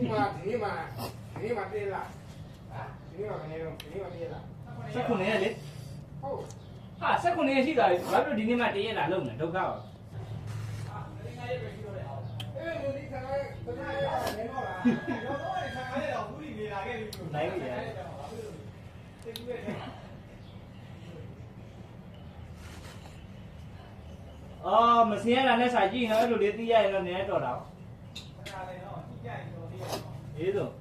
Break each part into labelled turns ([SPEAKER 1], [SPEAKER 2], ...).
[SPEAKER 1] ဒီမှာပြေးလာဒီမှာကနေတော့ဒီမှာပြေးလာ
[SPEAKER 2] 19ရက်လေ
[SPEAKER 1] ဟုတ်
[SPEAKER 2] ဟာ19ရက်ရှိသွားပြီဘာလို့ဒီနေ့မှတရက်လာလုံးနေဒုက္ခပါ
[SPEAKER 1] ဒီခါလေးဘယ်လိုလဲနေတော့လားတော့ဒီခါလေးတော့ဘူးဒီနေလာခဲ့ပြီ
[SPEAKER 2] နိုင်ပြီအော်မစင်းရတာနဲ့စာကြည့်နော်အဲ့လိုလေးသိရရင်တော့နည်းနည်းတော်တာအေးတော့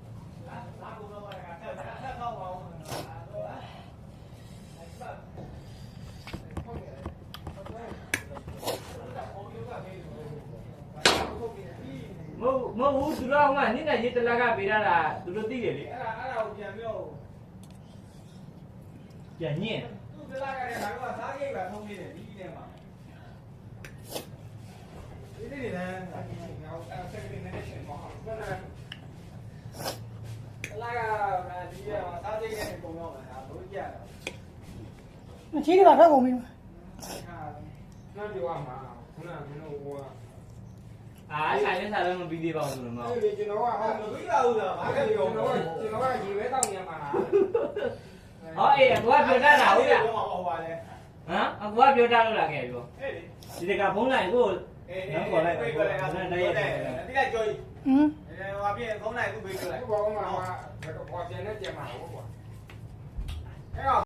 [SPEAKER 2] မဟုတ်သူတို့ကနေ့နဲ့ရေးတလာကပေးရတာသူတို့သိတယ်လေ
[SPEAKER 1] အဲ့ဒါကိုပြန်ပြော
[SPEAKER 2] ပြန်ညင်
[SPEAKER 1] သူတလာကလည်းငါတို့ကစားကိတ်ပဲဖုံးနေတယ်ဒီထဲမှာဒီနေ့လည်းငါဆက်ပြီးနေနေရှင်မဟုတ်ဘူးလာကဒီကစားကိတ်နဲ့ပုံတော့မှာဒါတို့ကြရတာ
[SPEAKER 3] ချီးကထပ်ကုန်ပြီ
[SPEAKER 1] နော်ဒီဝါမှာခုနကမင်းတို့ဟို
[SPEAKER 2] အားဆိုင်နဲ့စားလည်းမပြီးသေးပါဘူးလို့မဟုတ်
[SPEAKER 1] အဲ့ဒီကျွန်တော်ကဟောမပြီးပါဘူးလားဘာလဲကျွန်တော်ကရေပဲတောက်နေမှာလား
[SPEAKER 2] ဟောအေးအကွာပြောတတ်တာဟုတ်လား
[SPEAKER 1] ဟောပါလေ
[SPEAKER 2] ဟမ်အကွာပြောတတ်လို့လာခဲ့ပြော
[SPEAKER 1] ဟဲ့လေ
[SPEAKER 2] ဒီတကဖုန်းလိုက်ကို
[SPEAKER 1] နော်ခေါ်လိုက်ခေါ်လိုက်ဒီကကြော်ကြီး
[SPEAKER 3] ဟမ်
[SPEAKER 1] ဟိုပြည့်ဖုန်းလိုက်သူ့ဘေးကြော်လိုက်ဘောမှာဟိုပြန်နဲ့ပြန်မှာဟုတ်ကွာအဲ့တော့